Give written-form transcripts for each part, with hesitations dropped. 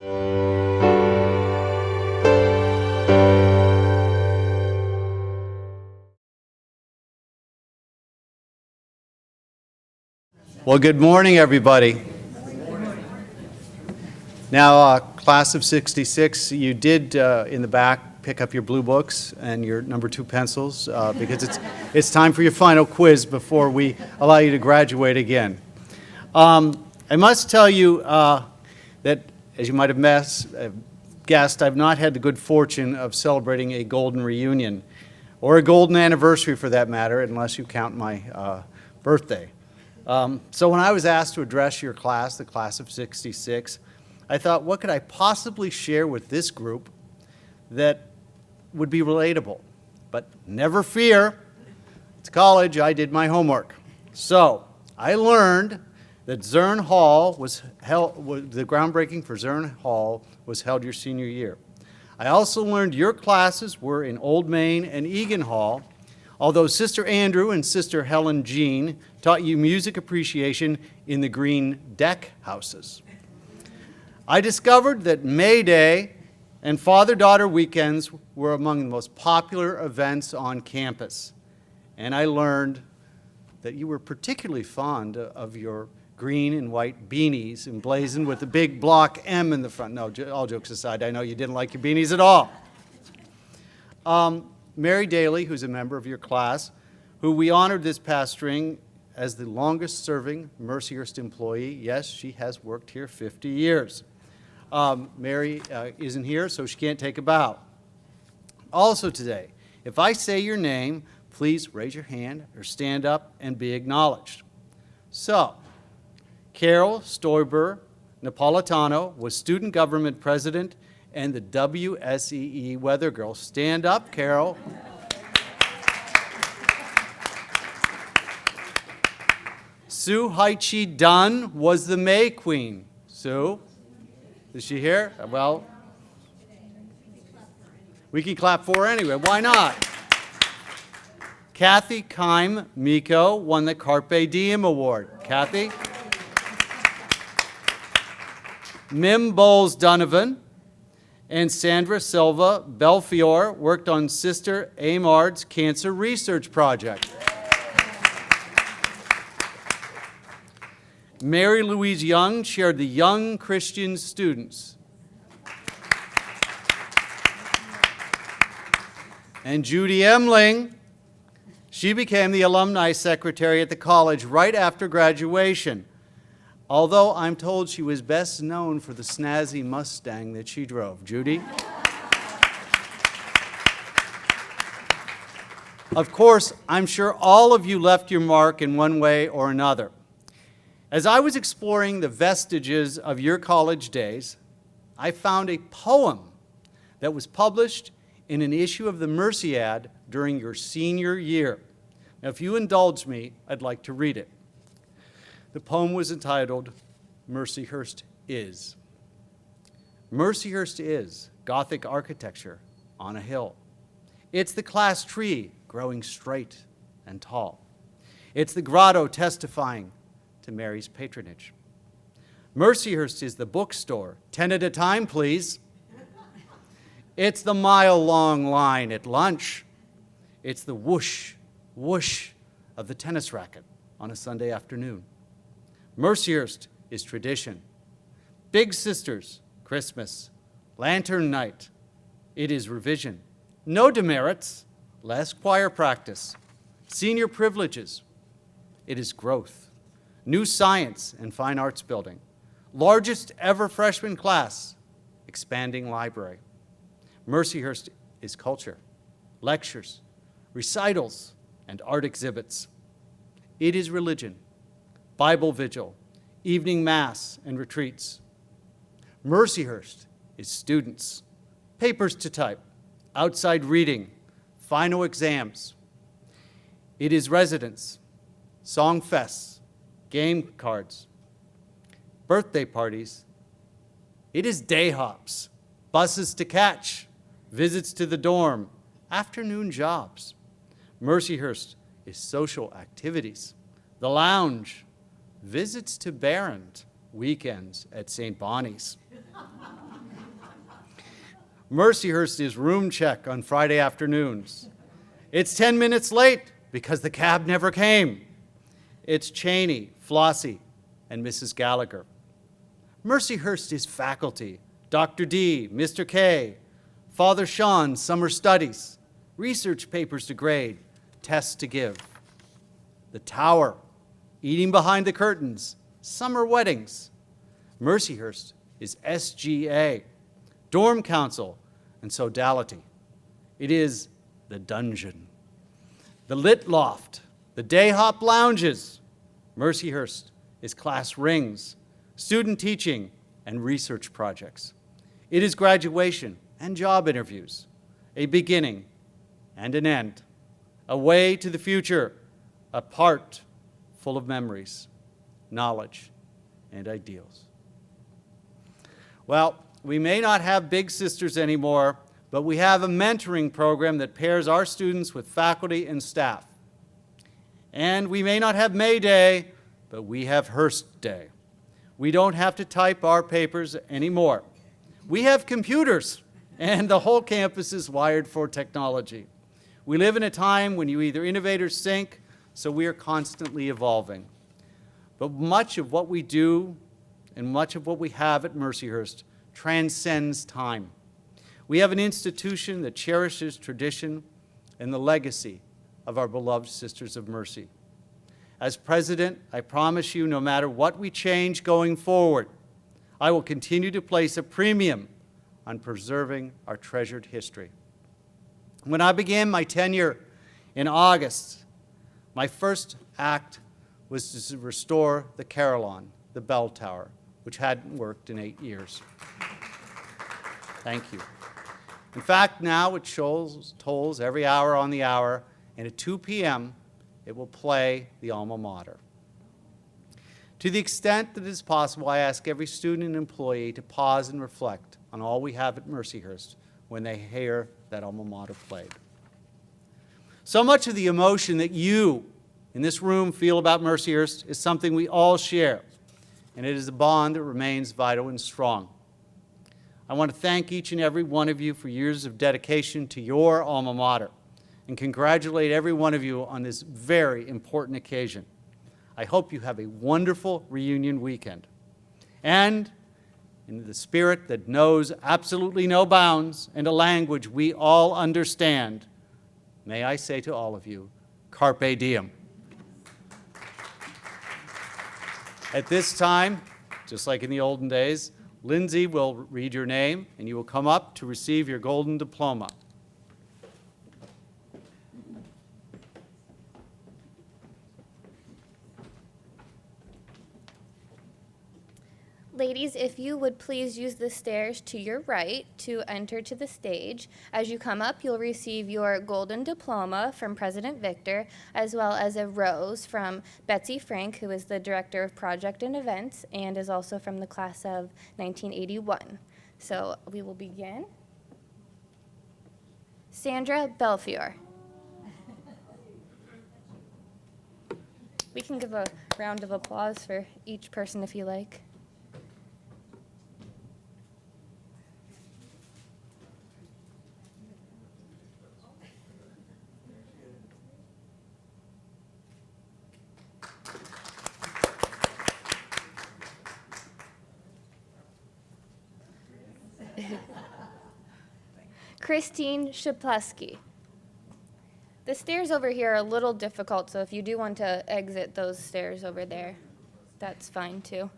Well, good morning, everybody. Now, class of 66, you did in the back pick up your blue books and your number 2 pencils because it's time for your final quiz before we allow you to graduate again. I must tell you that, as you might have guessed, I've not had the good fortune of celebrating a golden reunion, or a golden anniversary for that matter, unless you count my birthday. So when I was asked to address your class, the class of 66, I thought, what could I possibly share with this group that would be relatable? But never fear, it's college, I did my homework. So I learned that Zurn Hall the groundbreaking for Zurn Hall was held your senior year. I also learned your classes were in Old Main and Egan Hall, although Sister Andrew and Sister Helen Jean taught you music appreciation in the green deck houses. I discovered that May Day and father-daughter weekends were among the most popular events on campus. And I learned that you were particularly fond of your green and white beanies emblazoned with the big block M in the front. No, all jokes aside, I know you didn't like your beanies at all. Mary Daly, who's a member of your class, who we honored this past spring as the longest-serving Mercyhurst employee. Yes, she has worked here 50 years. Mary isn't here, so she can't take a bow. Also today, if I say your name, please raise your hand or stand up and be acknowledged. So, Carole Napolitano was student government president and the WSEE Weather Girl. Stand up, Carole. Sue Haichi Dunn was the May Queen. Sue, is she here? Well, we can clap for her anyway. Why not? Kathleen Meko won the Carpe Diem Award. Kathy? Mildred Donovan and Sandra Belfiore worked on Sister Amard's Cancer Research Project. Marylouise Young chaired the Young Christian Students. And Judith Emling, she became the alumni secretary at the college right after graduation, although I'm told she was best known for the snazzy Mustang that she drove. Judy? Of course, I'm sure all of you left your mark in one way or another. As I was exploring the vestiges of your college days, I found a poem that was published in an issue of the Mercyad during your senior year. Now, if you indulge me, I'd like to read it. The poem was entitled, Mercyhurst Is. Mercyhurst is Gothic architecture on a hill. It's the class tree growing straight and tall. It's the grotto testifying to Mary's patronage. Mercyhurst is the bookstore, 10 at a time, please. It's the mile-long line at lunch. It's the whoosh, whoosh of the tennis racket on a Sunday afternoon. Mercyhurst is tradition. Big Sisters, Christmas, Lantern Night. It is revision. No demerits, less choir practice. Senior privileges. It is growth. New science and fine arts building. Largest ever freshman class. Expanding library. Mercyhurst is culture, lectures, recitals, and art exhibits. It is religion, Bible vigil, evening mass, and retreats. Mercyhurst is students, papers to type, outside reading, final exams. It is residence, song fests, game cards, birthday parties. It is day hops, buses to catch, visits to the dorm, afternoon jobs. Mercyhurst is social activities, the lounge, visits to Barrand, weekends at St. Bonnie's. Mercyhurst is room check on Friday afternoons. It's 10 minutes late because the cab never came. It's Cheney, Flossie, and Mrs. Gallagher. Mercyhurst is faculty, Dr. D, Mr. K, Father Sean, summer studies, research papers to grade, tests to give. The Tower, eating behind the curtains, summer weddings. Mercyhurst is SGA, dorm council, and sodality. It is the dungeon. The lit loft, the day hop lounges. Mercyhurst is class rings, student teaching, and research projects. It is graduation and job interviews, a beginning and an end, a way to the future, a part full of memories, knowledge, and ideals. Well, we may not have Big Sisters anymore, but we have a mentoring program that pairs our students with faculty and staff. And we may not have May Day, but we have Hearst Day. We don't have to type our papers anymore. We have computers, and the whole campus is wired for technology. We live in a time when you either innovate or sink, so we are constantly evolving. But much of what we do and much of what we have at Mercyhurst transcends time. We have an institution that cherishes tradition and the legacy of our beloved Sisters of Mercy. As president, I promise you, no matter what we change going forward, I will continue to place a premium on preserving our treasured history. When I began my tenure in August, my first act was to restore the carillon, the bell tower, which hadn't worked in 8 years. Thank you. In fact, now it tolls every hour on the hour, and at 2 p.m., it will play the alma mater. To the extent that it is possible, I ask every student and employee to pause and reflect on all we have at Mercyhurst when they hear that alma mater played. So much of the emotion that you in this room feel about Mercyhurst is something we all share, and it is a bond that remains vital and strong. I want to thank each and every one of you for years of dedication to your alma mater and congratulate every one of you on this very important occasion. I hope you have a wonderful reunion weekend. And in the spirit that knows absolutely no bounds and a language we all understand, may I say to all of you, Carpe Diem. At this time, just like in the olden days, Lindsay will read your name, and you will come up to receive your golden diploma. Ladies, if you would please use the stairs to your right to enter to the stage. As you come up, you'll receive your golden diploma from President Victor, as well as a rose from Betsy Frank, who is the Director of Project and Events, and is also from the class of 1981. So we will begin. Sandra Belfiore. We can give a round of applause for each person if you like. Christine Czapleski. The stairs over here are a little difficult, so if you do want to exit those stairs over there, that's fine too.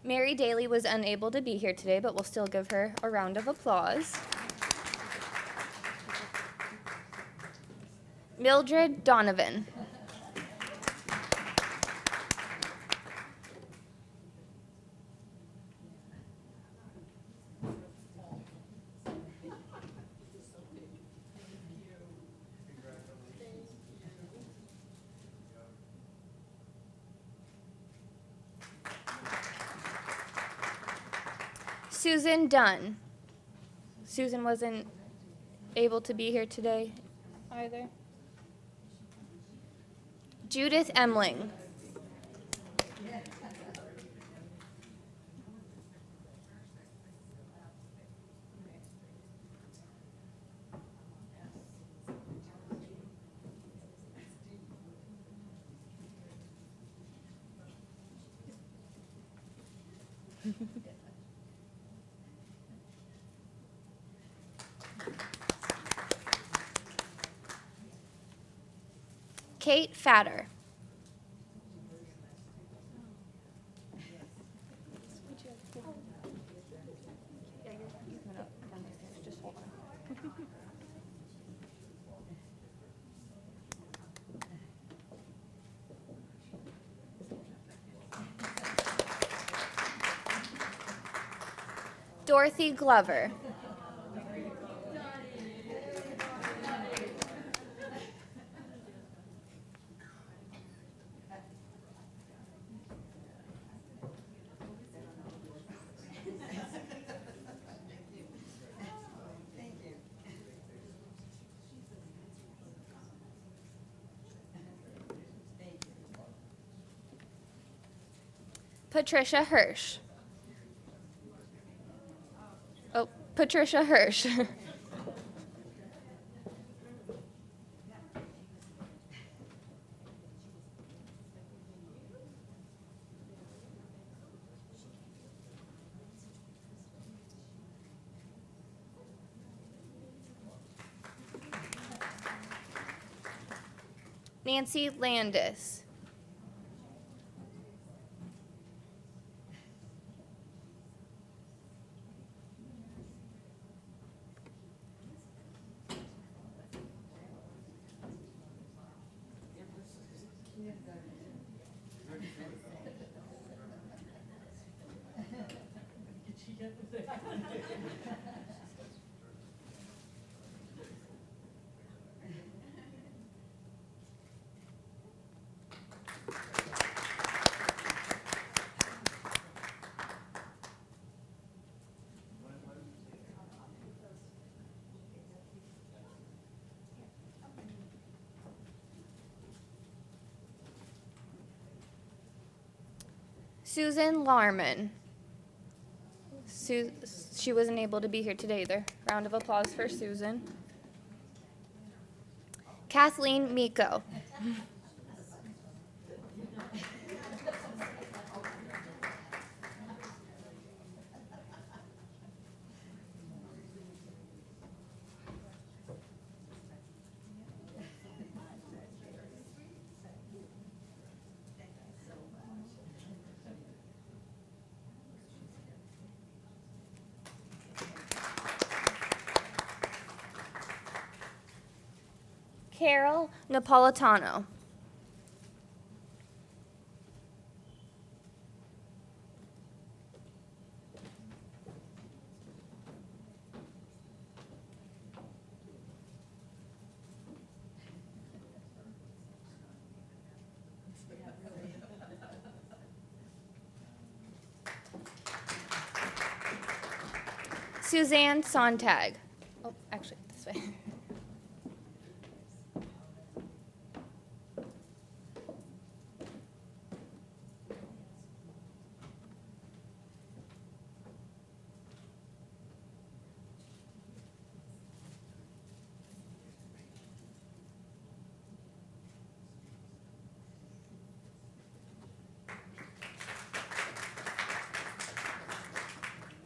Mary Daly was unable to be here today, but we'll still give her a round of applause. Mildred Donovan. Susan Dunn. Susan wasn't able to be here today either. Judith Emling. Kate Fatter. Dorothy Glover. Patricia Hersch. Oh, Patricia Hersch. Nancy Landis. Susan Larmon. She wasn't able to be here today either. Round of applause for Susan. Kathleen Meko. Carole Napolitano. Suzanne Sontag. Oh, actually, this way.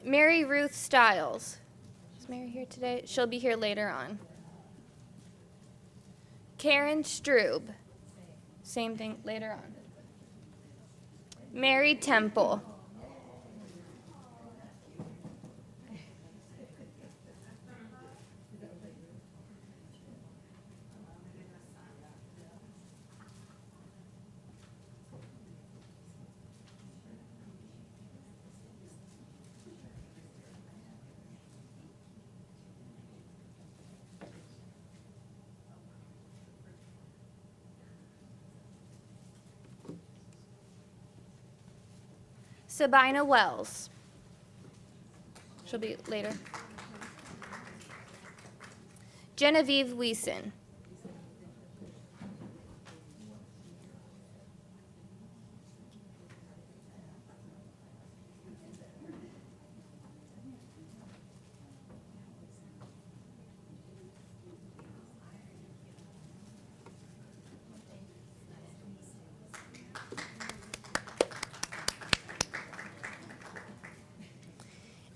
Mary Ruth Stiles. Is Mary here today? She'll be here later on. Karen Strub. Same thing later on. Mary Temple. Sabina Wells. She'll be later. Genevieve Weisen.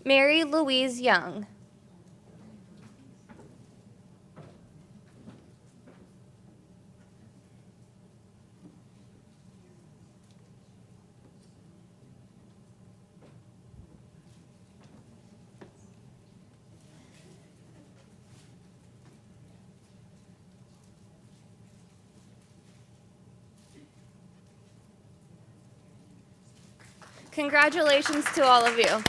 Marylouise Young. Congratulations to all of you.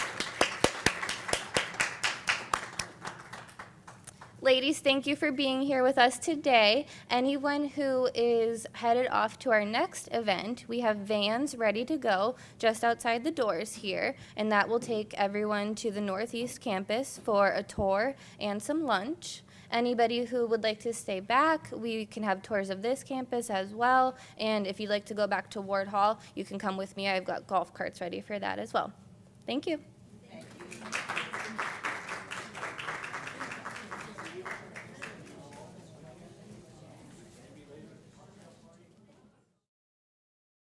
Ladies, thank you for being here with us today. Anyone who is headed off to our next event, we have vans ready to go just outside the doors here, and that will take everyone to the Northeast campus for a tour and some lunch. Anybody who would like to stay back, we can have tours of this campus as well, and if you'd like to go back to Ward Hall, you can come with me. I've got golf carts ready for that as well. Thank you. Thank you.